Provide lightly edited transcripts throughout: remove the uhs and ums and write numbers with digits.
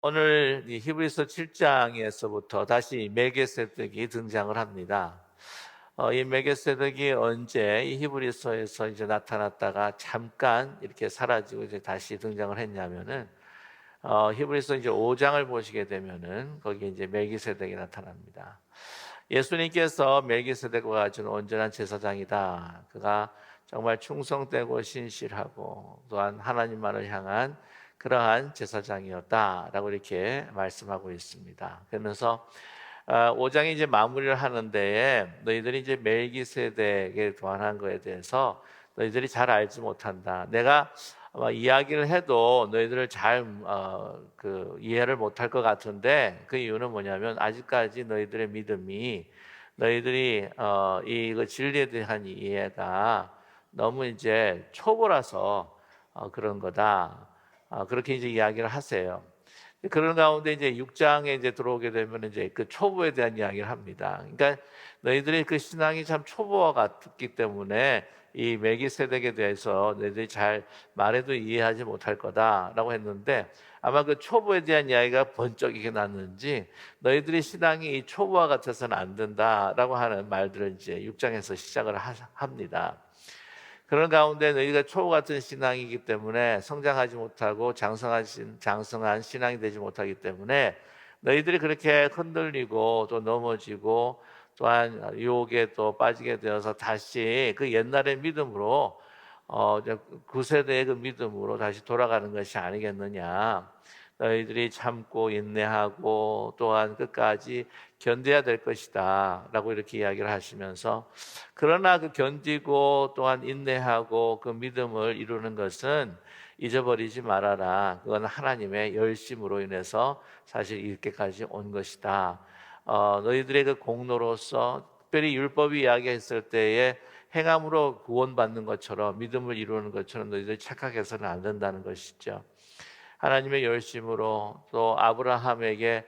오늘 이 히브리서 7장에서부터 다시 멜기세덱이 등장을 합니다. 이 멜기세덱이 언제 이 히브리서에서 이제 나타났다가 잠깐 이렇게 사라지고 이제 다시 등장을 했냐면은 히브리서 이제 5장을 보시게 되면은 거기에 이제 멜기세덱이 나타납니다. 예수님께서 멜기세덱과 같은 온전한 제사장이다. 그가 정말 충성되고 신실하고 또한 하나님만을 향한 그러한 제사장이었다라고 이렇게 말씀하고 있습니다. 그러면서 5장이 이제 마무리를 하는 데에 너희들이 이제 멜기세덱에 관한 거에 대해서 너희들이 잘 알지 못한다. 내가 아마 이야기를 해도 너희들을 잘 이해를 못할 것 같은데 그 이유는 뭐냐면 아직까지 너희들의 믿음이 너희들이 이 진리에 대한 이해가 너무 이제 초보라서 그런 거다. 그렇게 이제 이야기를 하세요. 그런 가운데 이제 6장에 이제 들어오게 되면 이제 그 초보에 대한 이야기를 합니다. 그러니까 너희들의 그 신앙이 참 초보와 같기 때문에 이 멜기세덱에 대해서 너희들이 잘 말해도 이해하지 못할 거다라고 했는데 아마 그 초보에 대한 이야기가 번쩍이게 났는지 너희들의 신앙이 이 초보와 같아서는 안 된다라고 하는 말들을 이제 6장에서 시작을 합니다. 그런 가운데 너희가 초보 같은 신앙이기 때문에 성장하지 못하고 장성한 신앙이 되지 못하기 때문에 너희들이 그렇게 흔들리고 또 넘어지고 또한 유혹에 또 빠지게 되어서 다시 그 옛날의 믿음으로 이제 구세대의 그 믿음으로 다시 돌아가는 것이 아니겠느냐. 너희들이 참고 인내하고 또한 끝까지 견뎌야 될 것이다 라고 이렇게 이야기를 하시면서 그러나 그 견디고 또한 인내하고 그 믿음을 이루는 것은 잊어버리지 말아라. 그건 하나님의 열심으로 인해서 사실 이렇게까지 온 것이다. 너희들의 그 공로로서 특별히 율법이 이야기했을 때에 행함으로 구원받는 것처럼 믿음을 이루는 것처럼 너희들이 착각해서는 안 된다는 것이죠. 하나님의 열심으로 또 아브라함에게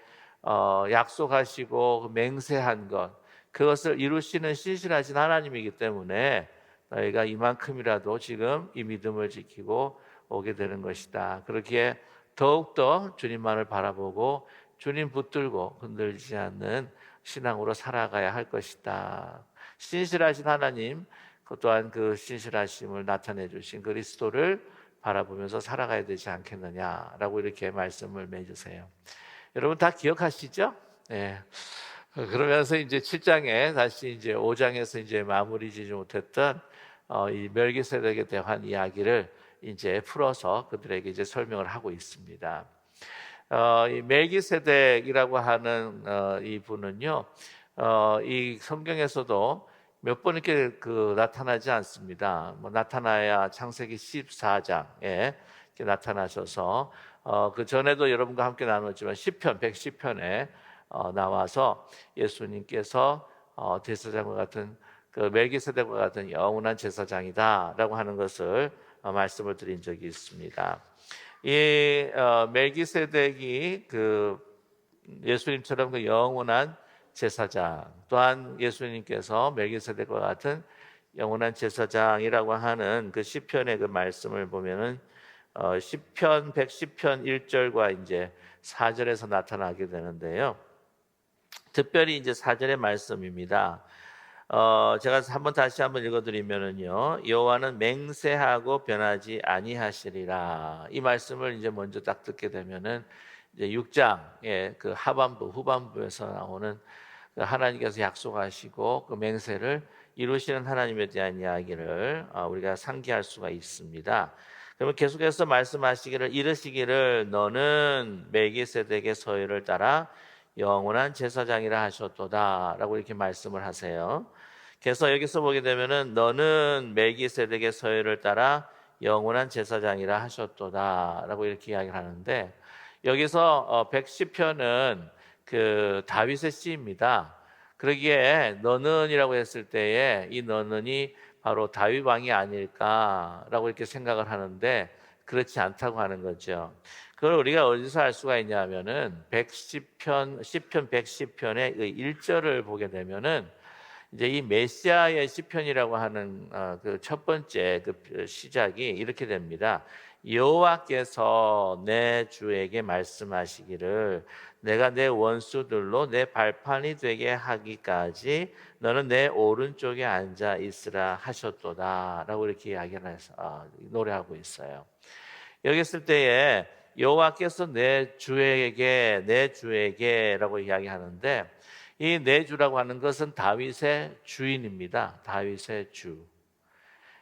약속하시고 맹세한 것 그것을 이루시는 신실하신 하나님이기 때문에 너희가 이만큼이라도 지금 이 믿음을 지키고 오게 되는 것이다. 그렇기에 더욱더 주님만을 바라보고 주님 붙들고 흔들리지 않는 신앙으로 살아가야 할 것이다. 신실하신 하나님 그 또한 그 신실하심을 나타내 주신 그리스도를 바라보면서 살아가야 되지 않겠느냐라고 이렇게 말씀을 맺으세요. 여러분 다 기억하시죠? 네. 그러면서 이제 7장에 다시 이제 5장에서 이제 마무리 지지 못했던 이 멜기세덱에 대한 이야기를 이제 풀어서 그들에게 이제 설명을 하고 있습니다. 이 멜기세덱이라고 하는 이 분은요, 이 성경에서도 몇 번 이렇게 나타나지 않습니다. 뭐 나타나야 창세기 14장에 이렇게 나타나셔서 그 전에도 여러분과 함께 나눴지만 시편 110편에 나와서 예수님께서 제사장과 같은 그 멜기세덱과 같은 영원한 제사장이다라고 하는 것을 말씀을 드린 적이 있습니다. 이 멜기세덱이 그 예수님처럼 그 영원한 제사장 또한 예수님께서 멜기세덱과 같은 영원한 제사장이라고 하는 그 시편의 그 말씀을 보면은 시편 110편 1절과 이제 4절에서 나타나게 되는데요. 특별히 이제 4절의 말씀입니다. 제가 다시 한번 읽어드리면은요, 여호와는 맹세하고 변하지 아니하시리라. 이 말씀을 이제 먼저 딱 듣게 되면은 이제 6장의 그 후반부에서 나오는 그 하나님께서 약속하시고 그 맹세를 이루시는 하나님에 대한 이야기를 우리가 상기할 수가 있습니다. 그러면 계속해서 말씀하시기를 이르시기를 너는 멜기세덱의 서열을 따라 영원한 제사장이라 하셨도다라고 이렇게 말씀을 하세요. 그래서 여기서 보게 되면은 너는 멜기세덱의 서열을 따라 영원한 제사장이라 하셨도다라고 이렇게 이야기를 하는데 여기서 110편은 그 다윗의 시입니다. 그러기에 너는이라고 했을 때에 이 너는이 바로 다윗 왕이 아닐까라고 이렇게 생각을 하는데 그렇지 않다고 하는 거죠. 그걸 우리가 어디서 알 수가 있냐면은 110편 시편 110편의 1절을 보게 되면은 이제 이 메시아의 시편이라고 하는 그 첫 번째 그 시작이 이렇게 됩니다. 여호와께서 내 주에게 말씀하시기를 내가 내 원수들로 내 발판이 되게 하기까지 너는 내 오른쪽에 앉아 있으라 하셨도다라고 이렇게 이야기를 해서 노래하고 있어요. 여기 있을 때에 여호와께서 내 주에게라고 이야기하는데 이 내 주라고 하는 것은 다윗의 주인입니다. 다윗의 주.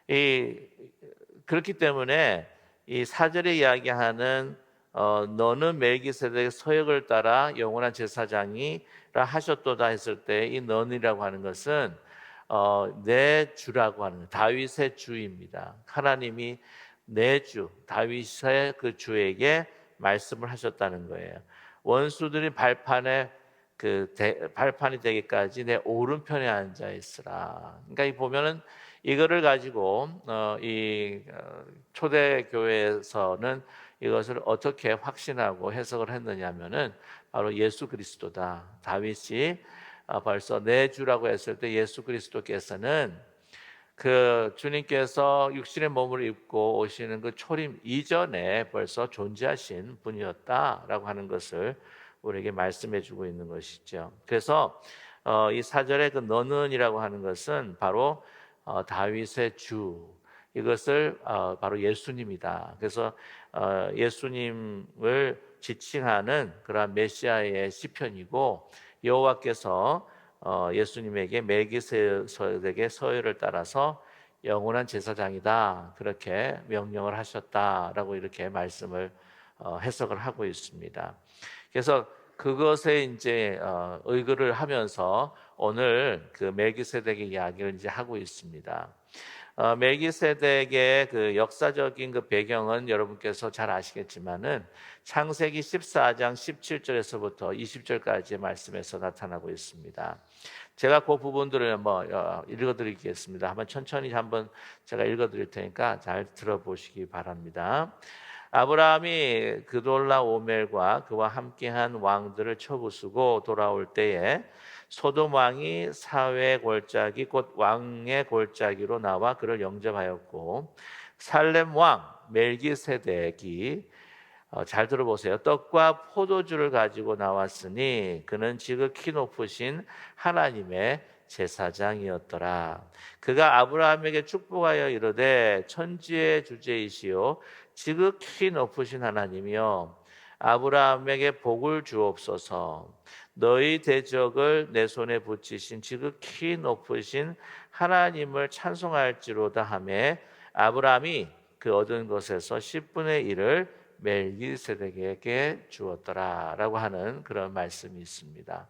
이 그렇기 때문에 이 사절에 이야기하는 너는 멜기세덱의 서역을 따라 영원한 제사장이라 하셨도다 했을 때 이 너는이라고 하는 것은 내 주라고 하는 다윗의 주입니다. 하나님이 내 주, 다윗의 그 주에게 말씀을 하셨다는 거예요. 원수들이 발판이 되기까지 내 오른편에 앉아 있으라. 그러니까 이 보면은 이거를 가지고 초대 교회에서는 이것을 어떻게 확신하고 해석을 했느냐면은 바로 예수 그리스도다. 다윗이 벌써 내 주라고 했을 때 예수 그리스도께서는 그 주님께서 육신의 몸을 입고 오시는 그 초림 이전에 벌써 존재하신 분이었다라고 하는 것을 우리에게 말씀해 주고 있는 것이죠. 그래서 이 사절의 그 너는이라고 하는 것은 바로 다윗의 주, 이것을 바로 예수님이다. 그래서 예수님을 지칭하는 그러한 메시아의 시편이고 여호와께서 예수님에게 멜기세덱의 서열을 따라서 영원한 제사장이다 그렇게 명령을 하셨다라고 이렇게 말씀을 해석을 하고 있습니다. 그래서 그것에 이제 의거를 하면서 오늘 그 멜기세덱의 이야기를 이제 하고 있습니다. 멜기세덱의 그 역사적인 그 배경은 여러분께서 잘 아시겠지만은 창세기 14장 17절에서부터 20절까지의 말씀에서 나타나고 있습니다. 제가 그 부분들을 읽어드리겠습니다. 천천히 제가 읽어드릴 테니까 잘 들어보시기 바랍니다. 아브라함이 그돌라오멜과 그와 함께한 왕들을 쳐부수고 돌아올 때에 소돔 왕이 사회의 골짜기 곧 왕의 골짜기로 나와 그를 영접하였고 살렘 왕 멜기세덱이 잘 들어보세요. 떡과 포도주를 가지고 나왔으니 그는 지극히 높으신 하나님의 제사장이었더라. 그가 아브라함에게 축복하여 이르되 천지의 주제이시오 지극히 높으신 하나님이여 아브라함에게 복을 주옵소서. 너희 대적을 내 손에 붙이신 지극히 높으신 하나님을 찬송할지로다 하며 아브라함이 그 얻은 것에서 10분의 1을 멜기세덱에게 주었더라라고 하는 그런 말씀이 있습니다.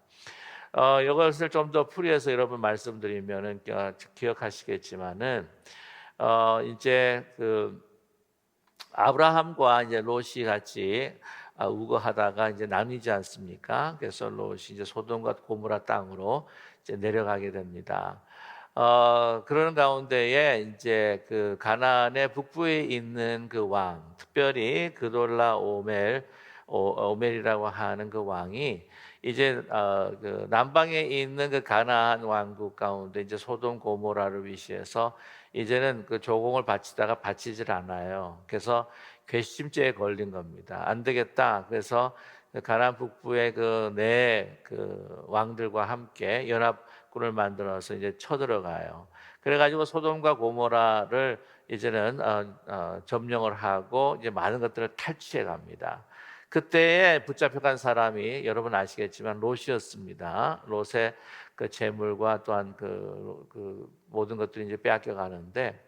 이것을 좀 더 풀이해서 여러분 말씀드리면은 기억하시겠지만은 이제 그 아브라함과 이제 롯이 같이 우거하다가 이제 나뉘지 않습니까? 그래서 롯이 이제 소돔과 고모라 땅으로 이제 내려가게 됩니다. 그런 가운데에 이제 그 가나안의 북부에 있는 그 왕, 특별히 오멜이라고 하는 그 왕이 이제 그 남방에 있는 그 가나안 왕국 가운데 이제 소돔 고모라를 위시해서 이제는 그 조공을 바치다가 바치질 않아요. 그래서 괘씸죄에 걸린 겁니다. 안 되겠다. 그래서 가나안 북부의 그 왕들과 함께 연합군을 만들어서 이제 쳐들어가요. 그래가지고 소돔과 고모라를 이제는 점령을 하고 이제 많은 것들을 탈취해 갑니다. 그때에 붙잡혀간 사람이 여러분 아시겠지만 롯이었습니다. 롯의 그 재물과 또한 그 모든 것들이 이제 빼앗겨 가는데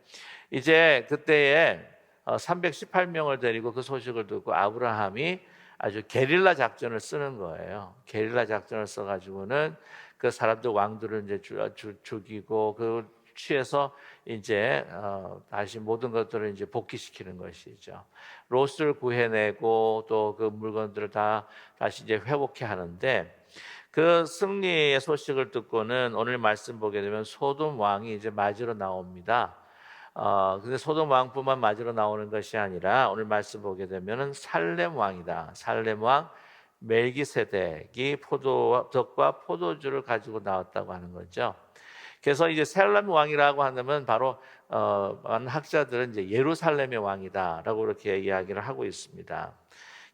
이제 그때에 318명을 데리고 그 소식을 듣고 아브라함이 아주 게릴라 작전을 쓰는 거예요. 게릴라 작전을 써가지고는 그 사람들 왕들을 이제 죽이고 그 취해서 이제 다시 모든 것들을 이제 복귀시키는 것이죠. 롯을 구해내고 또 그 물건들을 다 다시 이제 회복해 하는데 그 승리의 소식을 듣고는 오늘 말씀 보게 되면 소돔 왕이 이제 맞으러 나옵니다. 근데 소돔 왕뿐만 맞으러 나오는 것이 아니라 오늘 말씀 보게 되면은 살렘 왕이다. 살렘 왕 멜기세덱이 떡과 포도주를 가지고 나왔다고 하는 거죠. 그래서 이제 살렘 왕이라고 한다면 바로 많은 학자들은 이제 예루살렘의 왕이다라고 이렇게 이야기를 하고 있습니다.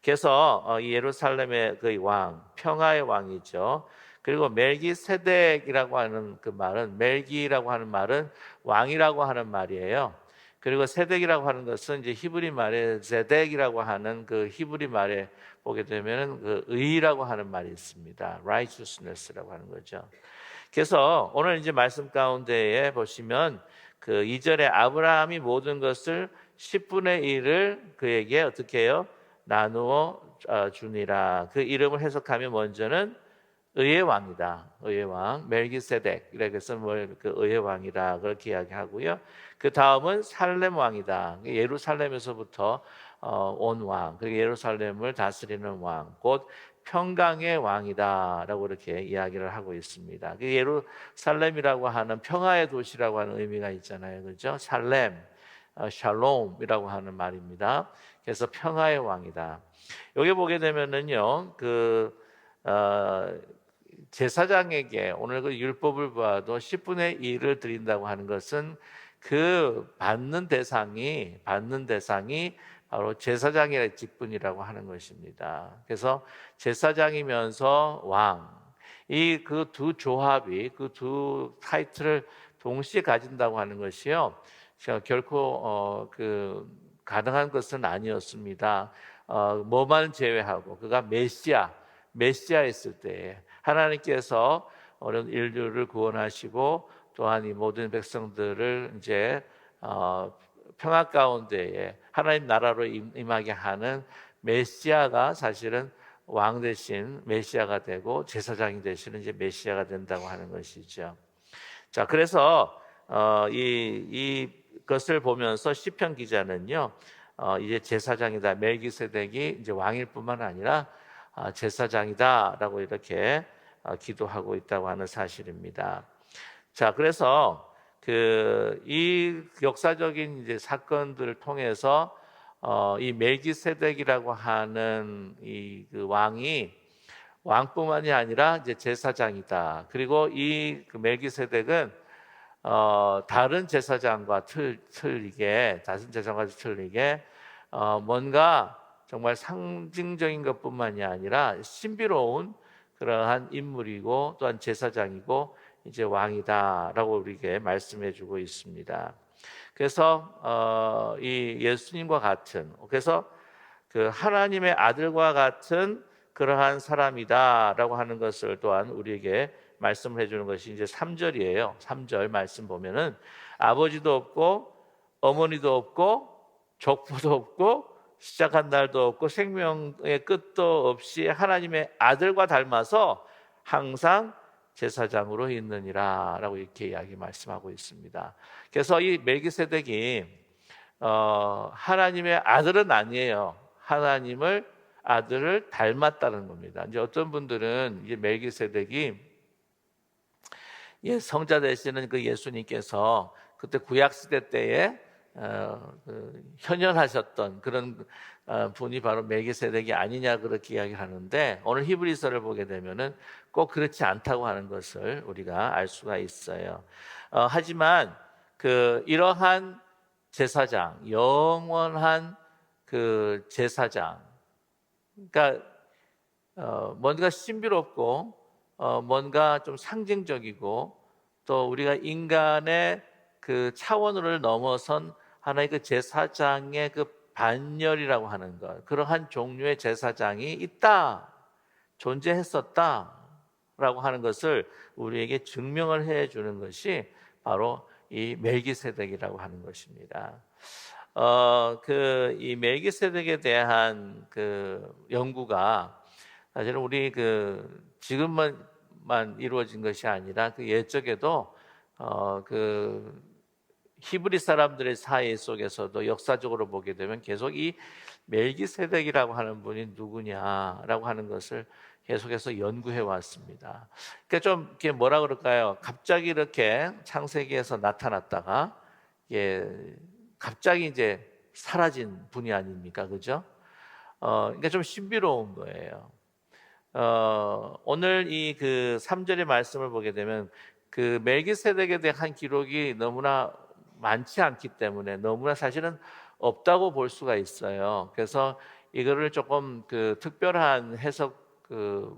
그래서 이 예루살렘의 그 왕, 평화의 왕이죠. 그리고 멜기세덱이라고 하는 그 말은, 멜기라고 하는 말은 왕이라고 하는 말이에요. 그리고 세덱이라고 하는 것은 이제 히브리 말에 제덱이라고 하는 그 히브리 말에 보게 되면은 그 의라고 하는 말이 있습니다. righteousness라고 하는 거죠. 그래서 오늘 이제 말씀 가운데에 보시면 그 2절에 아브라함이 모든 것을 10분의 1을 그에게 어떻게 해요? 나누어 주니라. 그 이름을 해석하면 먼저는 의의 왕이다. 의의 왕, 멜기세덱. 이렇게 해서 그 의의 왕이다. 그렇게 이야기하고요. 그 다음은 살렘 왕이다. 예루살렘에서부터 온 왕, 그리고 예루살렘을 다스리는 왕, 곧 평강의 왕이다라고 이렇게 이야기를 하고 있습니다. 그 예루살렘이라고 하는 평화의 도시라고 하는 의미가 있잖아요, 그렇죠? 살렘, 샬롬이라고 하는 말입니다. 그래서 평화의 왕이다. 여기 보게 되면은요, 제사장에게 오늘 그 율법을 봐도 10분의 1을 드린다고 하는 것은 그 받는 대상이 바로 제사장의 직분이라고 하는 것입니다. 그래서 제사장이면서 왕, 이 그 두 조합이 그 두 타이틀을 동시에 가진다고 하는 것이요, 결코 가능한 것은 아니었습니다. 뭐만 제외하고 그가 메시아였을 때에 하나님께서 어려운 인류를 구원하시고 또한 이 모든 백성들을 이제 평화 가운데에 하나님 나라로 임하게 하는 메시아가 사실은 왕 대신 메시아가 되고 제사장이 되시는 이제 메시아가 된다고 하는 것이죠. 자, 그래서 이것을 보면서 시편 기자는요, 이제 제사장이다, 멜기세덱이 이제 왕일 뿐만 아니라 제사장이다라고 이렇게 기도하고 있다고 하는 사실입니다. 자, 그래서 이 역사적인 이제 사건들을 통해서 이 멜기세덱이라고 하는 그 왕이 왕뿐만이 아니라 이제 제사장이다. 그리고 그 멜기세덱은 다른 제사장과 틀리게 뭔가 정말 상징적인 것뿐만이 아니라 신비로운 그러한 인물이고 또한 제사장이고 이제 왕이다라고 우리에게 말씀해주고 있습니다. 그래서 이 예수님과 같은, 그래서 그 하나님의 아들과 같은 그러한 사람이다라고 하는 것을 또한 우리에게 말씀을 해주는 것이 이제 3절이에요. 3절 말씀 보면은 아버지도 없고 어머니도 없고 족보도 없고 시작한 날도 없고 생명의 끝도 없이 하나님의 아들과 닮아서 항상 제사장으로 있느니라 라고 이렇게 이야기 말씀하고 있습니다. 그래서 이 멜기세덱이 하나님의 아들은 아니에요. 하나님을 아들을 닮았다는 겁니다. 이제 어떤 분들은 이제 멜기세덱이 성자 되시는 그 예수님께서 그때 구약 시대 때에 현현하셨던 그런 분이 바로 멜기세덱이 아니냐 그렇게 이야기를 하는데, 오늘 히브리서를 보게 되면은 꼭 그렇지 않다고 하는 것을 우리가 알 수가 있어요. 하지만 이러한 제사장, 영원한 그 제사장, 그러니까 뭔가 신비롭고 뭔가 좀 상징적이고 또 우리가 인간의 그 차원을 넘어선 하나의 그 제사장의 그 반열이라고 하는 것, 그러한 종류의 제사장이 있다, 존재했었다라고 하는 것을 우리에게 증명을 해주는 것이 바로 이 멜기세덱이라고 하는 것입니다. 이 멜기세덱에 대한 그 연구가 사실은 우리 지금만 이루어진 것이 아니라 그 옛적에도 히브리 사람들의 사회 속에서도 역사적으로 보게 되면 계속 이 멜기세덱이라고 하는 분이 누구냐라고 하는 것을 계속해서 연구해 왔습니다. 그러니까 좀 이렇게 뭐라 그럴까요? 갑자기 이렇게 창세기에서 나타났다가 갑자기 이제 사라진 분이 아닙니까, 그죠? 그러니까 좀 신비로운 거예요. 오늘 이 3절의 말씀을 보게 되면 그 멜기세덱에 대한 기록이 너무나 많지 않기 때문에 너무나 사실은 없다고 볼 수가 있어요. 그래서 이거를 조금 그 특별한 해석을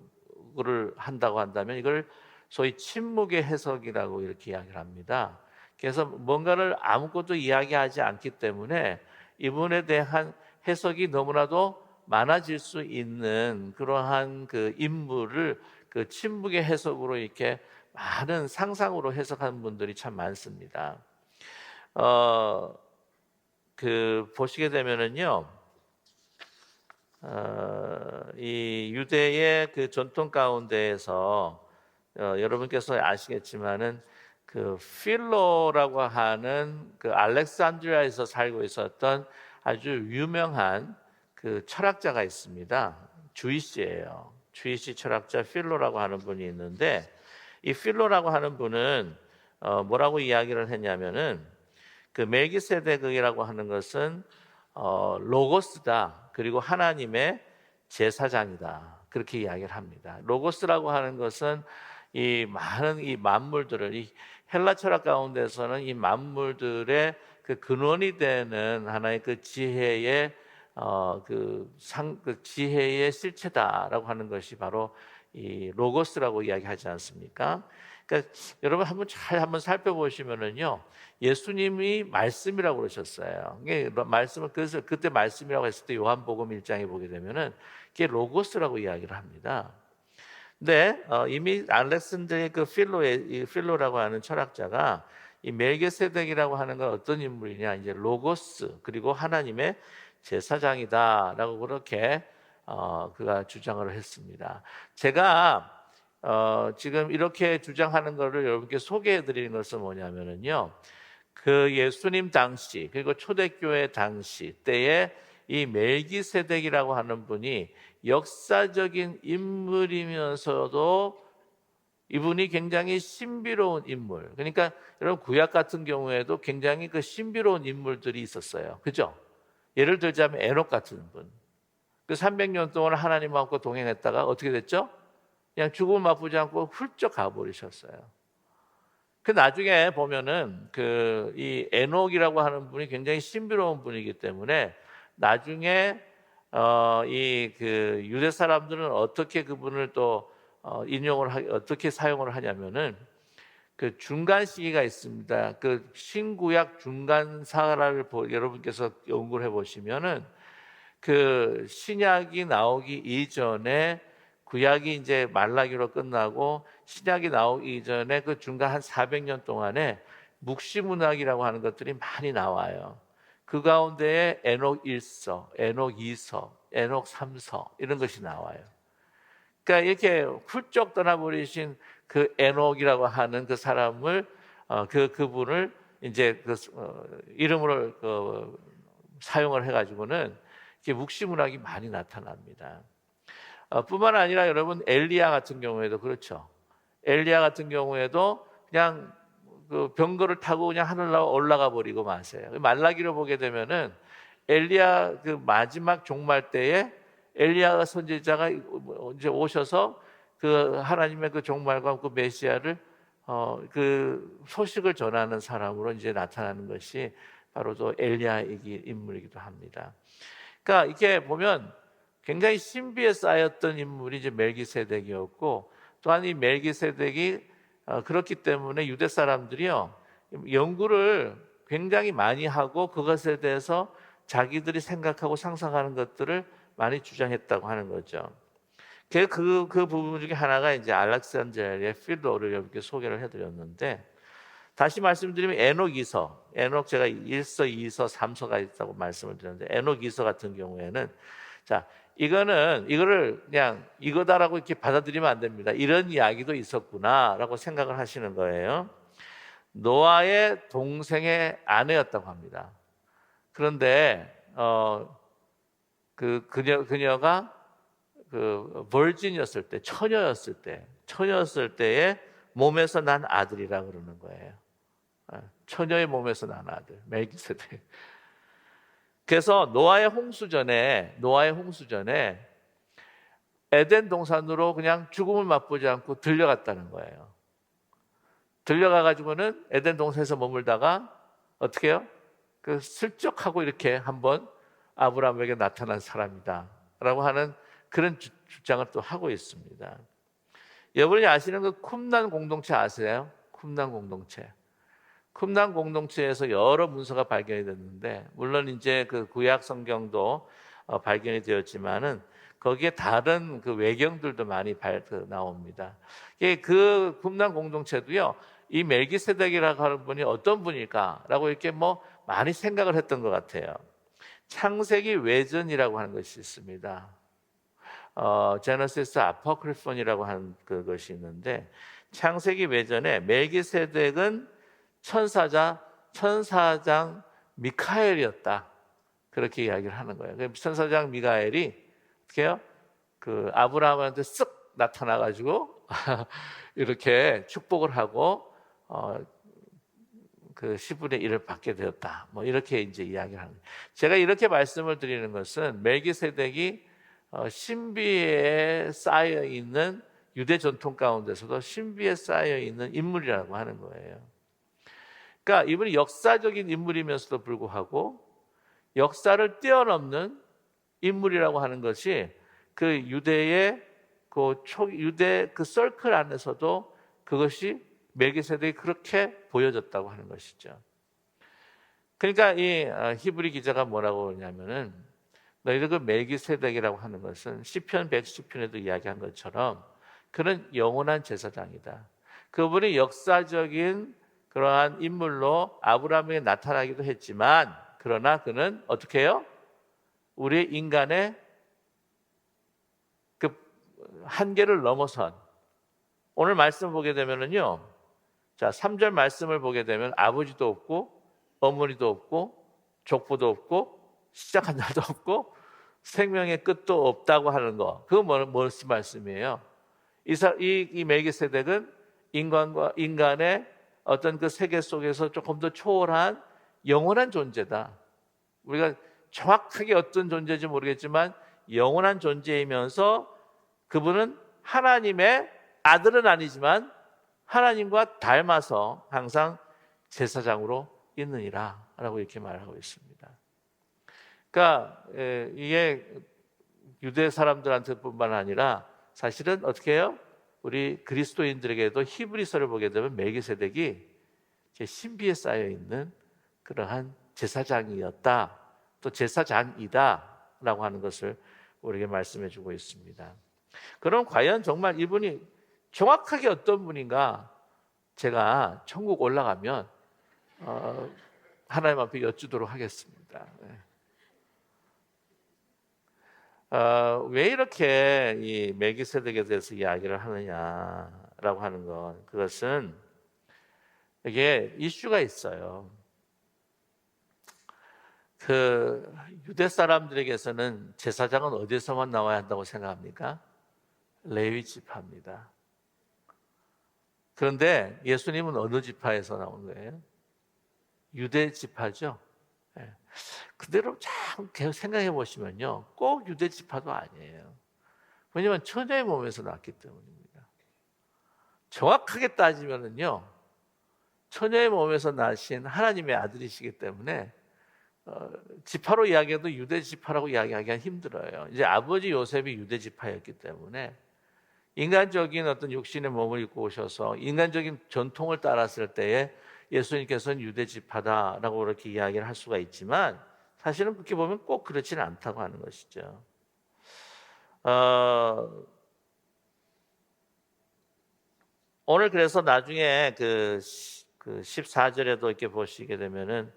한다고 한다면 이걸 소위 침묵의 해석이라고 이렇게 이야기를 합니다. 그래서 뭔가를 아무것도 이야기하지 않기 때문에 이분에 대한 해석이 너무나도 많아질 수 있는 그러한 그 인물을 그 침묵의 해석으로 이렇게 많은 상상으로 해석하는 분들이 참 많습니다. 그 보시게 되면은요, 이 유대의 그 전통 가운데에서 여러분께서 아시겠지만은 그 필로라고 하는 그 알렉산드리아에서 살고 있었던 아주 유명한 그 철학자가 있습니다. 주이시예요. 주이시 철학자 필로라고 하는 분이 있는데 이 필로라고 하는 분은 뭐라고 이야기를 했냐면은 그 멜기세덱이라고 하는 것은 로고스다. 그리고 하나님의 제사장이다. 그렇게 이야기를 합니다. 로고스라고 하는 것은 이 많은 이 만물들을 이 헬라 철학 가운데서는 이 만물들의 그 근원이 되는 하나의 그 지혜의 그 지혜의 실체다라고 하는 것이 바로 이 로고스라고 이야기하지 않습니까? 그러니까 여러분 한번 살펴보시면은요, 예수님이 말씀이라고 그러셨어요. 이게 말씀을 그래서 그때 말씀이라고 했을 때 요한복음 1장에 보게 되면은 그게 로고스라고 이야기를 합니다. 근데 이미 알렉산드의 그 필로라고 하는 철학자가 이 멜기세덱이라고 하는 건 어떤 인물이냐, 이제 로고스 그리고 하나님의 제사장이다라고 그렇게 그가 주장을 했습니다. 제가 지금 이렇게 주장하는 것을 여러분께 소개해 드리는 것은 뭐냐면은요, 그 예수님 당시 그리고 초대교회 당시 때에 이 멜기세덱이라고 하는 분이 역사적인 인물이면서도 이분이 굉장히 신비로운 인물. 그러니까 여러분 구약 같은 경우에도 굉장히 그 신비로운 인물들이 있었어요. 그죠? 예를 들자면 에녹 같은 분. 그 300년 동안 하나님하고 동행했다가 어떻게 됐죠? 그냥 죽음을 맛보지 않고 훌쩍 가버리셨어요. 그 나중에 보면은 그 이 에녹이라고 하는 분이 굉장히 신비로운 분이기 때문에 나중에 이 그 유대 사람들은 어떻게 그분을 또 어떻게 사용을 하냐면은 그 중간 시기가 있습니다. 그 신구약 중간사라를 여러분께서 연구를 해보시면은 그 신약이 나오기 이전에 구약이 이제 말라기로 끝나고 신약이 나오기 이전에 그 중간 한 400년 동안에 묵시문학이라고 하는 것들이 많이 나와요. 그 가운데에 에녹 1서, 에녹 2서, 에녹 3서 이런 것이 나와요. 그러니까 이렇게 훌쩍 떠나버리신 그 에녹이라고 하는 그 사람을 그분을 이제 이름으로 사용을 해가지고는 이렇게 묵시문학이 많이 나타납니다. 뿐만 아니라 여러분 엘리야 같은 경우에도 그렇죠. 엘리야 같은 경우에도 그냥 그 병거를 타고 그냥 하늘로 올라가 버리고 마세요. 말라기로 보게 되면은 엘리야 그 마지막 종말 때에 엘리야 선지자가 이제 오셔서 그 하나님의 그 종말과 그 메시아를 그 소식을 전하는 사람으로 이제 나타나는 것이 바로 또 엘리야 인물이기도 합니다. 그러니까 이렇게 보면 굉장히 신비에 쌓였던 인물이 이제 멜기세덱이었고, 또한 이 멜기세덱이 그렇기 때문에 유대 사람들이요 연구를 굉장히 많이 하고 그것에 대해서 자기들이 생각하고 상상하는 것들을 많이 주장했다고 하는 거죠. 그 부분 중에 하나가 이제 알렉산드리아의 필로를 이렇게 소개를 해드렸는데, 다시 말씀드리면 에녹 2서, 에녹 제가 1서, 2서, 3서가 있다고 말씀을 드렸는데 에녹 2서 같은 경우에는 자 이거를 그냥 이거다라고 이렇게 받아들이면 안 됩니다. 이런 이야기도 있었구나라고 생각을 하시는 거예요. 노아의 동생의 아내였다고 합니다. 그런데 그녀가 그 버진이었을 때, 처녀였을 때에 몸에서 난 아들이라 그러는 거예요. 처녀의 몸에서 난 아들, 멜기세덱. 그래서 노아의 홍수전에 에덴 동산으로 그냥 죽음을 맛보지 않고 들려갔다는 거예요. 들려가 가지고는 에덴 동산에서 머물다가 어떻게 해요? 그 슬쩍하고 이렇게 한번 아브라함에게 나타난 사람이다라고 하는 그런 주장을 또 하고 있습니다. 여러분이 아시는 그 쿰난 공동체 아세요? 쿰난 공동체. 쿰난 공동체에서 여러 문서가 발견이 됐는데, 물론 이제 그 구약 성경도 발견이 되었지만은 거기에 다른 그 외경들도 많이 나옵니다. 그 쿰난 공동체도요, 이 멜기세덱이라고 하는 분이 어떤 분일까라고 이렇게 뭐 많이 생각을 했던 것 같아요. 창세기 외전이라고 하는 것이 있습니다. 제너시스 아포크리폰이라고 하는 그것이 있는데, 창세기 외전에 멜기세덱은 천사장 미카엘이었다, 그렇게 이야기를 하는 거예요. 천사장 미카엘이 어떻게 해요? 그 아브라함한테 쓱 나타나 가지고 이렇게 축복을 하고 그 10분의 1을 받게 되었다, 뭐 이렇게 이제 이야기를 하는 거예요. 제가 이렇게 말씀을 드리는 것은 멜기세덱이 신비에 쌓여 있는, 유대 전통 가운데서도 신비에 쌓여 있는 인물이라고 하는 거예요. 그러니까 이분이 역사적인 인물이면서도 불구하고 역사를 뛰어넘는 인물이라고 하는 것이 그 유대의 유대 그 서클 안에서도 그것이 멜기세덱이 그렇게 보여졌다고 하는 것이죠. 그러니까 이 히브리 기자가 뭐라고 그러냐면은, 너희들 그 멜기세덱이라고 하는 것은 시편 110편에도 이야기한 것처럼 그는 영원한 제사장이다. 그분이 역사적인 그러한 인물로 아브라함에게 나타나기도 했지만, 그러나 그는 어떻게 해요? 우리 인간의 그 한계를 넘어선, 오늘 말씀 보게 되면은요, 자 3절 말씀을 보게 되면 아버지도 없고 어머니도 없고 족보도 없고 시작한 날도 없고 생명의 끝도 없다고 하는 거, 그거 무슨 말씀이에요? 이 멜기세덱은 인간의 어떤 그 세계 속에서 조금 더 초월한 영원한 존재다. 우리가 정확하게 어떤 존재인지 모르겠지만 영원한 존재이면서 그분은 하나님의 아들은 아니지만 하나님과 닮아서 항상 제사장으로 있느니라 라고 이렇게 말하고 있습니다. 그러니까 이게 유대 사람들한테뿐만 아니라 사실은 어떻게 해요? 우리 그리스도인들에게도 히브리서를 보게 되면 멜기세덱이 신비에 쌓여 있는 그러한 제사장이었다, 또 제사장이다라고 하는 것을 우리에게 말씀해 주고 있습니다. 그럼 과연 정말 이분이 정확하게 어떤 분인가, 제가 천국 올라가면 하나님 앞에 여쭈도록 하겠습니다. 왜 이렇게 이 멜기세덱에 대해서 이야기를 하느냐라고 하는 것, 그것은 이게 이슈가 있어요. 그 유대 사람들에게서는 제사장은 어디서만 나와야 한다고 생각합니까? 레위 지파입니다. 그런데 예수님은 어느 지파에서 나온 거예요? 유대 지파죠. 그대로 참 생각해 보시면요, 꼭 유대 지파도 아니에요. 왜냐하면 처녀의 몸에서 났기 때문입니다. 정확하게 따지면은요, 처녀의 몸에서 나신 하나님의 아들이시기 때문에 지파로 이야기해도 유대 지파라고 이야기하기가 힘들어요. 이제 아버지 요셉이 유대 지파였기 때문에 인간적인 어떤 육신의 몸을 입고 오셔서 인간적인 전통을 따랐을 때에 예수님께서는 유대 지파다라고 그렇게 이야기를 할 수가 있지만, 사실은 그렇게 보면 꼭 그렇지는 않다고 하는 것이죠. 오늘 그래서 나중에 그 14절에도 이렇게 보시게 되면은,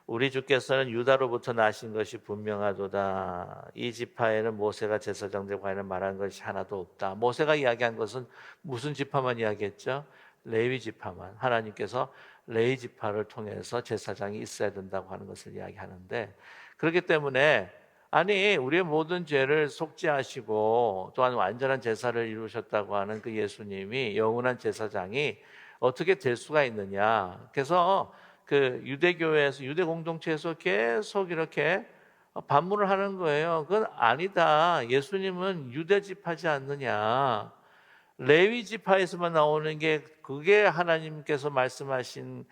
우리 주께서는 유다로부터 나신 것이 분명하도다. 이 지파에는 모세가 제사장 되고 하는 말한 것이 하나도 없다. 모세가 이야기한 것은 무슨 지파만 이야기했죠? 레위 지파만. 하나님께서 레위 지파를 통해서 제사장이 있어야 된다고 하는 것을 이야기하는데, 그렇기 때문에 아니 우리의 모든 죄를 속죄하시고 또한 완전한 제사를 이루셨다고 하는 그 예수님이, 영원한 제사장이 어떻게 될 수가 있느냐. 그래서 그 유대교회에서, 유대 공동체에서 계속 이렇게 반문을 하는 거예요. 그건 아니다. 예수님은 유대 지파지 않느냐. 레위 지파에서만 나오는 게 그게 하나님께서 말씀하신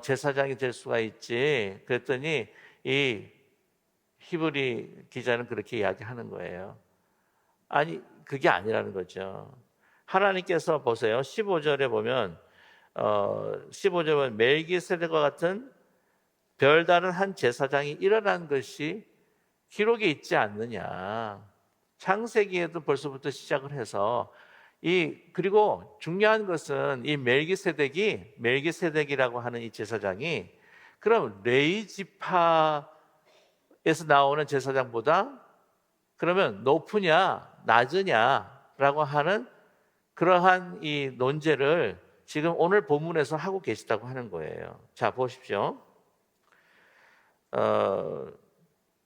제사장이 될 수가 있지. 그랬더니 이 히브리 기자는 그렇게 이야기하는 거예요. 아니, 그게 아니라는 거죠. 하나님께서 보세요. 15절에 보면 15절에 보면 멜기세덱과 같은 별다른 한 제사장이 일어난 것이 기록에 있지 않느냐. 창세기에도 벌써부터 시작을 해서 그리고 중요한 것은 이 멜기세덱이라고 하는 이 제사장이 그럼 레위 지파에서 나오는 제사장보다 그러면 높으냐 낮으냐라고 하는 그러한 이 논제를 지금 오늘 본문에서 하고 계시다고 하는 거예요. 자, 보십시오.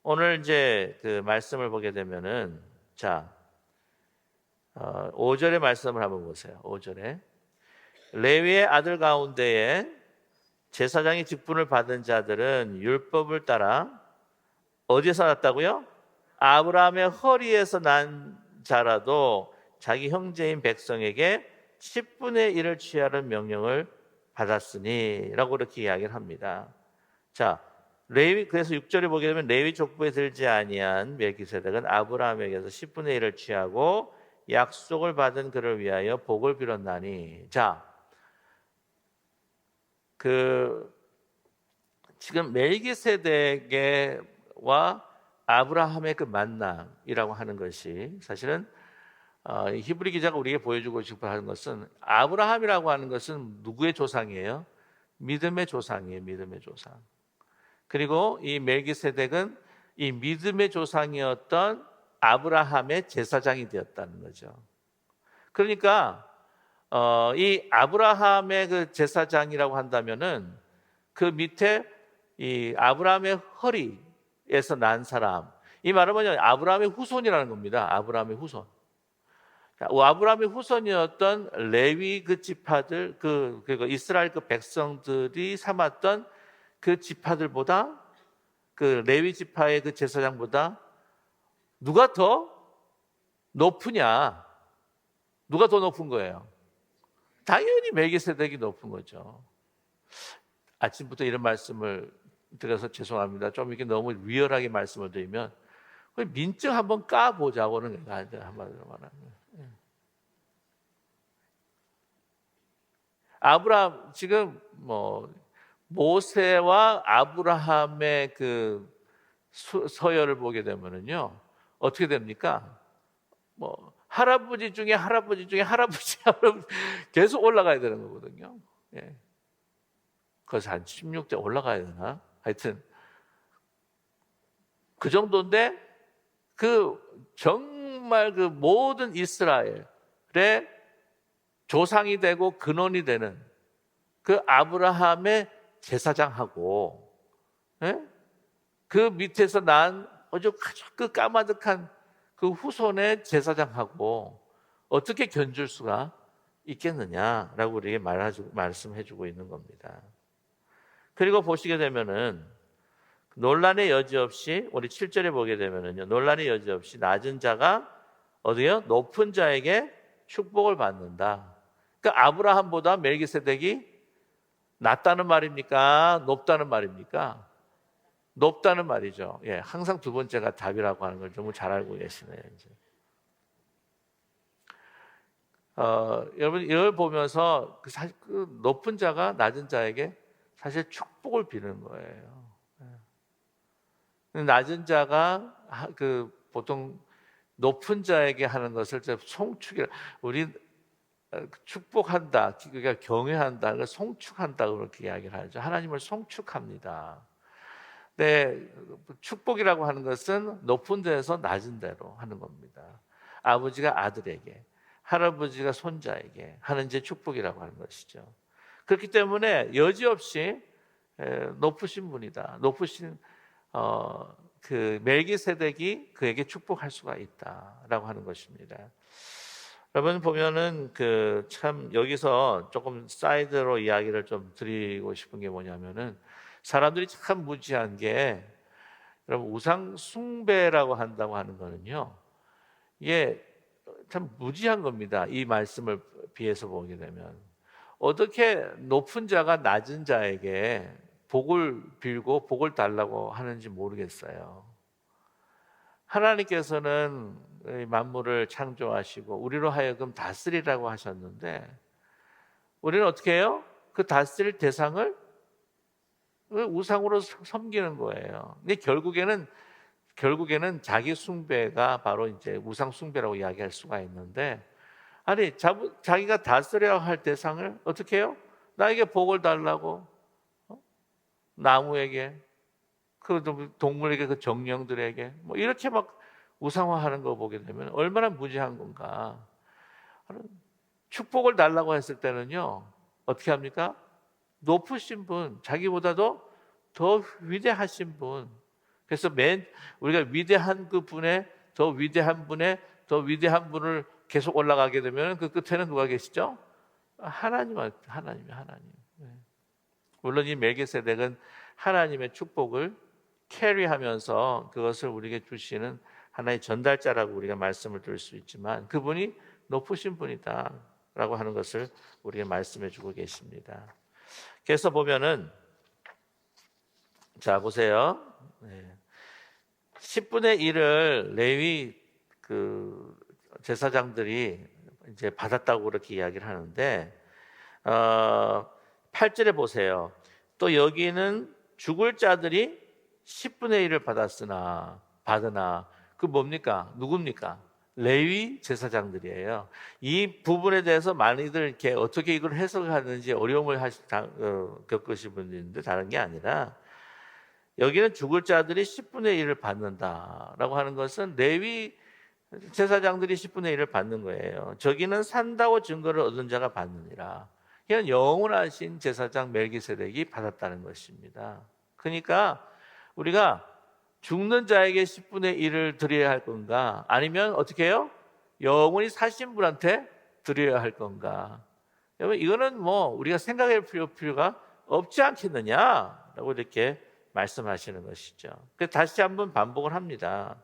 오늘 이제 그 말씀을 보게 되면은 자, 5절의 말씀을 한번 보세요. 5절에 레위의 아들 가운데에 제사장의 직분을 받은 자들은 율법을 따라 어디에서 났다고요? 아브라함의 허리에서 난 자라도 자기 형제인 백성에게 10분의 1을 취하는 명령을 받았으니 라고 그렇게 이야기를 합니다. 자, 그래서 6절에 보게 되면 레위 족보에 들지 아니한 멜기세덱은 아브라함에게서 10분의 1을 취하고 약속을 받은 그를 위하여 복을 빌었나니. 자, 지금 멜기세덱과 아브라함의 그 만남이라고 하는 것이 사실은 히브리 기자가 우리에게 보여주고 싶어 하는 것은 아브라함이라고 하는 것은 누구의 조상이에요? 믿음의 조상이에요. 믿음의 조상. 그리고 이 멜기세덱은 이 믿음의 조상이었던 아브라함의 제사장이 되었다는 거죠. 그러니까 이 아브라함의 그 제사장이라고 한다면은 그 밑에 이 아브라함의 허리에서 난 사람, 이 말은 뭐냐? 아브라함의 후손이라는 겁니다. 아브라함의 후손. 아브라함의 후손이었던 레위 그 지파들, 그리고 이스라엘 그 백성들이 삼았던 그 지파들보다 그 레위 지파의 그 제사장보다 누가 더 높으냐? 누가 더 높은 거예요? 당연히 멜기세덱이 높은 거죠. 아침부터 이런 말씀을 드려서 죄송합니다. 좀 이렇게 너무 리얼하게 말씀을 드리면 민증 한번 까보자고는 한마디로 말하면. 아브라함 지금 모세와 아브라함의 그 서열을 보게 되면은요 어떻게 됩니까? 할아버지 중에 할아버지 계속 올라가야 되는 거거든요. 예. 그래서 한 16대 올라가야 되나? 하여튼 그 정도인데 정말 그 모든 이스라엘의 조상이 되고 근원이 되는 그 아브라함의 제사장하고 그 밑에서 난 아주 그 까마득한 그 후손의 제사장하고 어떻게 견줄 수가 있겠느냐라고 우리에게 말씀해주고 있는 겁니다. 그리고 보시게 되면은 논란의 여지 없이 우리 7절에 보게 되면은요 논란의 여지 없이 낮은 자가 어디요? 높은 자에게 축복을 받는다. 그러니까 아브라함보다 멜기세덱이 낮다는 말입니까? 높다는 말입니까? 높다는 말이죠. 예, 항상 두 번째가 답이라고 하는 걸 너무 잘 알고 계시네요. 이제. 여러분 이걸 보면서 그 높은 자가 낮은 자에게 사실 축복을 비는 거예요. 낮은 자가 보통 높은 자에게 하는 것을 송축이라 우리 축복한다, 그러니까 경외한다, 송축한다 그렇게 이야기를 하죠. 하나님을 송축합니다. 네, 축복이라고 하는 것은 높은 데에서 낮은 데로 하는 겁니다. 아버지가 아들에게, 할아버지가 손자에게 하는 제 축복이라고 하는 것이죠. 그렇기 때문에 여지없이 높으신 분이다. 높으신 그 멜기세덱이 그에게 축복할 수가 있다라고 하는 것입니다. 여러분 보면은 참 여기서 조금 사이드로 이야기를 좀 드리고 싶은 게 뭐냐면은 사람들이 참 무지한 게 여러분 우상 숭배라고 한다고 하는 거는요. 이게 참 무지한 겁니다. 이 말씀을 비해서 보게 되면 어떻게 높은 자가 낮은 자에게 복을 빌고 복을 달라고 하는지 모르겠어요. 하나님께서는 만물을 창조하시고 우리로 하여금 다스리라고 하셨는데 우리는 어떻게 해요? 그 다스릴 대상을 우상으로 섬기는 거예요. 근데 결국에는 자기 숭배가 바로 이제 우상 숭배라고 이야기할 수가 있는데, 아니 자기가 다스려야 할 대상을 어떻게 해요? 나에게 복을 달라고, 나무에게, 그 동물에게, 그 정령들에게 뭐 이렇게 막 우상화하는 거 보게 되면 얼마나 무지한 건가. 축복을 달라고 했을 때는요 어떻게 합니까? 높으신 분, 자기보다도 더 위대하신 분. 그래서 우리가 위대한 그 분의 더 위대한 분의 더 위대한 분을 계속 올라가게 되면 그 끝에는 누가 계시죠? 하나님. 네. 물론 이 멜기세덱은 하나님의 축복을 캐리하면서 그것을 우리에게 주시는 하나의 전달자라고 우리가 말씀을 드릴 수 있지만 그분이 높으신 분이다라고 하는 것을 우리에게 말씀해 주고 계십니다. 그래서 보면은 자 보세요. 10분의 1을 레위 그 제사장들이 이제 받았다고 그렇게 이야기를 하는데 8절에 보세요. 또 여기는 죽을 자들이 10분의 1을 받으나 그 뭡니까? 누굽니까? 레위 제사장들이에요. 이 부분에 대해서 많이들 이렇게 어떻게 이걸 해석하는지 어려움을 겪으신 분이 있는데 다른 게 아니라 여기는 죽을 자들이 10분의 1을 받는다라고 하는 것은 레위 제사장들이 10분의 1을 받는 거예요. 저기는 산다고 증거를 얻은 자가 받느니라. 이건 영원하신 제사장 멜기세덱이 받았다는 것입니다. 그러니까 우리가 죽는 자에게 10분의 1을 드려야 할 건가? 아니면 어떻게 해요? 영원히 사신 분한테 드려야 할 건가? 여러분 이거는 뭐 우리가 생각할 필요가 없지 않겠느냐라고 이렇게 말씀하시는 것이죠. 그래서 다시 한번 반복을 합니다.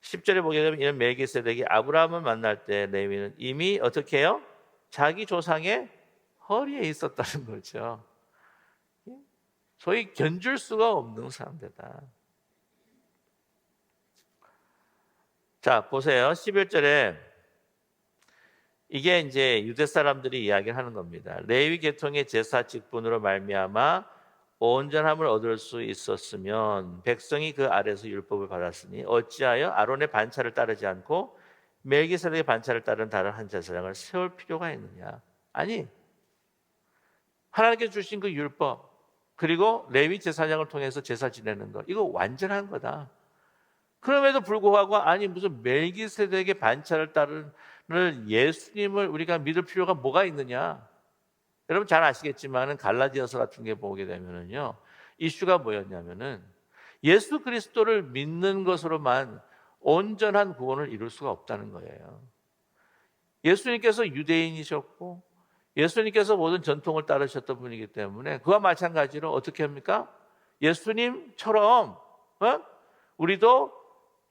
10절에 보게 되면 이런 멜기세덱이 아브라함을 만날 때 레위는 이미 어떻게 해요? 자기 조상의 허리에 있었다는 거죠. 소위 견줄 수가 없는 사람들이다. 자, 보세요. 11절에 이게 이제 유대 사람들이 이야기를 하는 겁니다. 레위 계통의 제사 직분으로 말미암아 온전함을 얻을 수 있었으면 백성이 그 아래서 율법을 받았으니 어찌하여 아론의 반차를 따르지 않고 멜기세덱의 반차를 따른 다른 한 제사장을 세울 필요가 있느냐? 아니, 하나님께 주신 그 율법 그리고 레위 제사장을 통해서 제사 지내는 것 이거 완전한 거다. 그럼에도 불구하고 아니 무슨 멜기세덱의 반차를 따르는 예수님을 우리가 믿을 필요가 뭐가 있느냐? 여러분 잘 아시겠지만은 갈라디아서 같은 게 보게 되면은요 이슈가 뭐였냐면은 예수 그리스도를 믿는 것으로만 온전한 구원을 이룰 수가 없다는 거예요. 예수님께서 유대인이셨고 예수님께서 모든 전통을 따르셨던 분이기 때문에 그와 마찬가지로 어떻게 합니까? 예수님처럼 우리도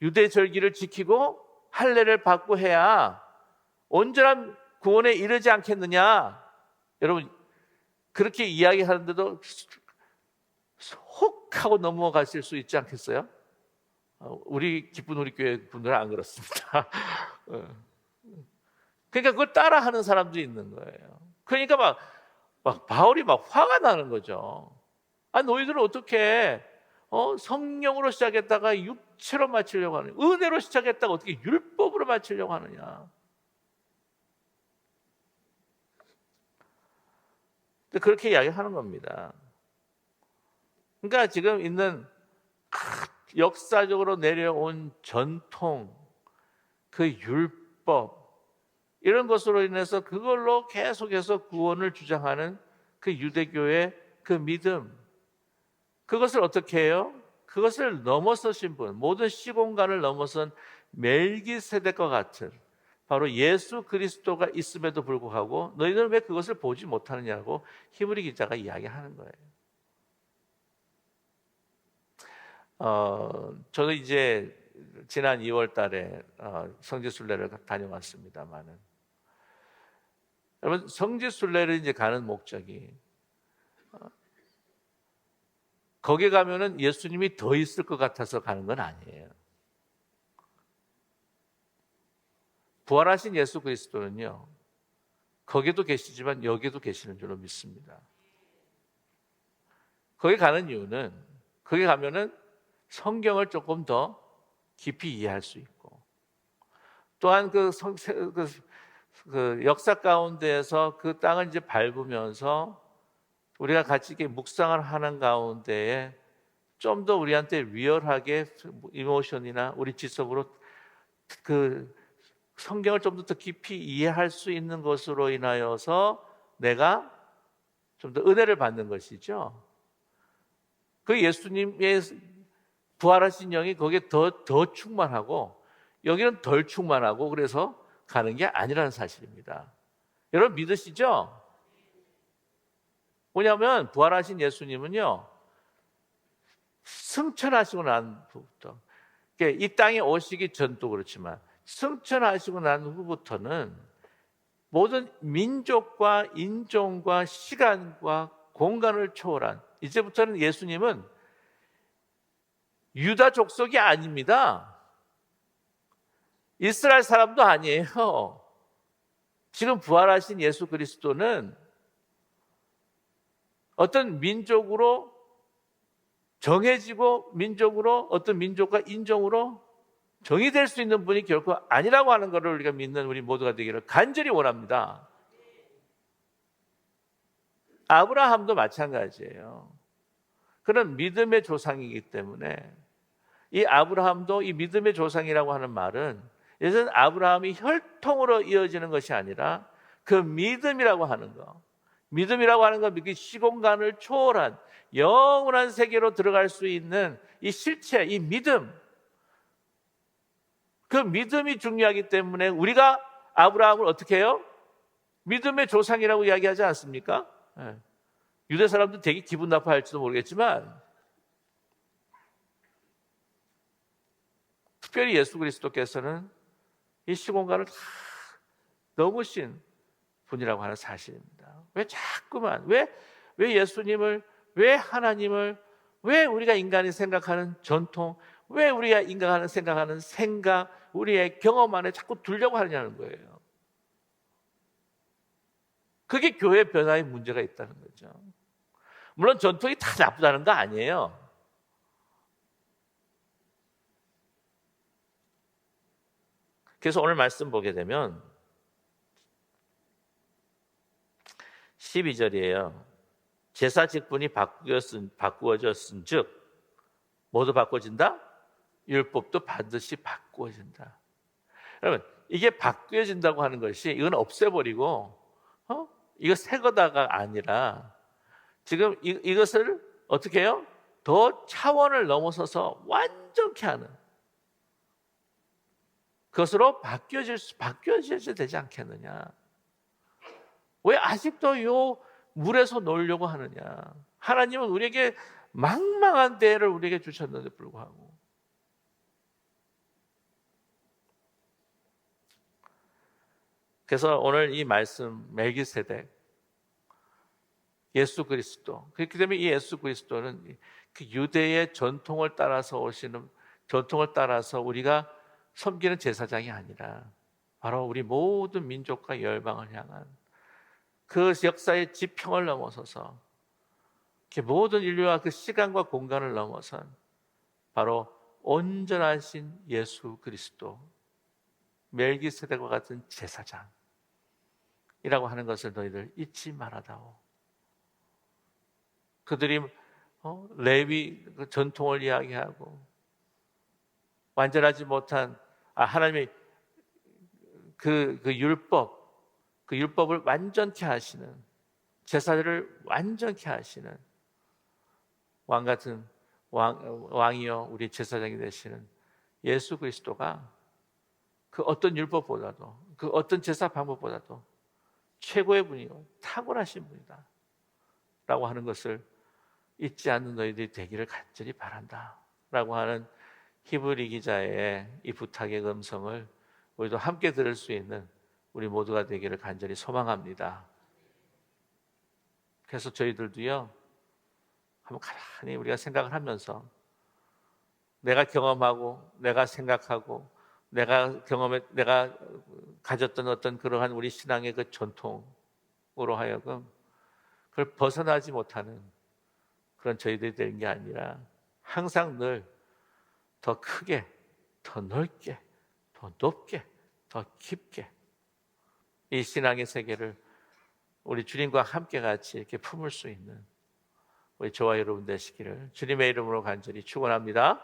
유대 절기를 지키고 할례를 받고 해야 온전한 구원에 이르지 않겠느냐? 여러분 그렇게 이야기하는데도 혹 하고 넘어가실 수 있지 않겠어요? 우리 기쁜 우리 교회 분들은 안 그렇습니다. 그러니까 그걸 따라하는 사람들이 있는 거예요. 그러니까 막 바울이 막 화가 나는 거죠. 아 너희들은 어떻게 성령으로 시작했다가 육체로 마치려고 하느냐? 은혜로 시작했다가 어떻게 율법으로 마치려고 하느냐? 그렇게 이야기하는 겁니다. 그러니까 지금 있는 역사적으로 내려온 전통, 그 율법 이런 것으로 인해서 그걸로 계속해서 구원을 주장하는 그 유대교의 그 믿음 그것을 어떻게 해요? 그것을 넘어서신 분, 모든 시공간을 넘어선 멜기세덱과 같은 바로 예수 그리스도가 있음에도 불구하고 너희들은 왜 그것을 보지 못하느냐고 히브리 기자가 이야기하는 거예요. 저도 이제 지난 2월 달에 성지순례를 다녀왔습니다만은, 여러분, 성지순례를 이제 가는 목적이, 거기 가면은 예수님이 더 있을 것 같아서 가는 건 아니에요. 부활하신 예수 그리스도는요, 거기도 계시지만 여기도 계시는 줄로 믿습니다. 거기 가는 이유는, 거기 가면은 성경을 조금 더 깊이 이해할 수 있고, 또한 그 역사 가운데에서 그 땅을 이제 밟으면서 우리가 같이 이렇게 묵상을 하는 가운데에 좀 더 우리한테 리얼하게 이모션이나 우리 지속으로 그 성경을 좀 더 깊이 이해할 수 있는 것으로 인하여서 내가 좀 더 은혜를 받는 것이죠. 그 예수님의 부활하신 영이 거기에 더 충만하고 여기는 덜 충만하고, 그래서 가는 게 아니라는 사실입니다. 여러분 믿으시죠? 뭐냐면 부활하신 예수님은요, 승천하시고 난 후부터, 이 땅에 오시기 전도 그렇지만 승천하시고 난 후부터는 모든 민족과 인종과 시간과 공간을 초월한, 이제부터는 예수님은 유다 족속이 아닙니다. 이스라엘 사람도 아니에요. 지금 부활하신 예수 그리스도는 어떤 민족으로 정해지고 민족으로, 어떤 민족과 인종으로 정의될 수 있는 분이 결코 아니라고 하는 것을 우리가 믿는 우리 모두가 되기를 간절히 원합니다. 아브라함도 마찬가지예요. 그런 믿음의 조상이기 때문에, 이 아브라함도 이 믿음의 조상이라고 하는 말은 예전 아브라함이 혈통으로 이어지는 것이 아니라 그 믿음이라고 하는 것, 믿음이라고 하는 것, 시공간을 초월한 영원한 세계로 들어갈 수 있는 이 실체, 이 믿음, 그 믿음이 중요하기 때문에 우리가 아브라함을 어떻게 해요? 믿음의 조상이라고 이야기하지 않습니까? 네. 유대 사람도 되게 기분 나빠할지도 모르겠지만, 특별히 예수 그리스도께서는 이 시공간을 다 넘으신 분이라고 하는 사실입니다. 왜 자꾸만, 왜 예수님을, 왜 하나님을, 왜 우리가 인간이 생각하는 전통, 왜 우리가 인간이 생각하는 생각, 우리의 경험 안에 자꾸 두려고 하느냐는 거예요. 그게 교회 변화에 문제가 있다는 거죠. 물론 전통이 다 나쁘다는 거 아니에요. 그래서 오늘 말씀 보게 되면 12절이에요. 제사 직분이 바꾸어졌은 즉 모두 바꿔진다? 율법도 반드시 바꾸어진다. 여러분, 이게 바뀌어진다고 하는 것이, 이건 없애버리고 이거 새 거다가 아니라, 지금 이것을 어떻게 해요? 더 차원을 넘어서서 완전케 하는 그것으로 바뀌어져야 되지 않겠느냐. 왜 아직도 요 물에서 놀려고 하느냐. 하나님은 우리에게 망망한 대를 우리에게 주셨는데 불구하고. 그래서 오늘 이 말씀, 멜기세덱, 예수 그리스도, 그렇기 때문에 이 예수 그리스도는 그 유대의 전통을 따라서 오시는, 전통을 따라서 우리가 섬기는 제사장이 아니라 바로 우리 모든 민족과 열방을 향한 그 역사의 지평을 넘어서서 모든 인류와 그 시간과 공간을 넘어선 바로 온전하신 예수 그리스도, 멜기세덱과 같은 제사장이라고 하는 것을 너희들 잊지 말아다오. 그들이 레위 전통을 이야기하고 완전하지 못한 하나님의 그 율법을 완전케 하시는, 제사를 완전케 하시는 왕 같은 왕이요 우리 제사장이 되시는 예수 그리스도가 그 어떤 율법보다도, 그 어떤 제사 방법보다도 최고의 분이고 탁월하신 분이다 라고 하는 것을 잊지 않는 너희들이 되기를 간절히 바란다 라고 하는 히브리 기자의 이 부탁의 음성을 우리도 함께 들을 수 있는 우리 모두가 되기를 간절히 소망합니다. 그래서 저희들도요, 한번 가만히 우리가 생각을 하면서 내가 경험하고 내가 생각하고 내가 가졌던 어떤 그러한 우리 신앙의 그 전통으로 하여금 그걸 벗어나지 못하는 그런 저희들이 되는 게 아니라 항상 늘 더 크게, 더 넓게, 더 높게, 더 깊게 이 신앙의 세계를 우리 주님과 함께 같이 이렇게 품을 수 있는 우리 저와 여러분 되시기를 주님의 이름으로 간절히 축원합니다.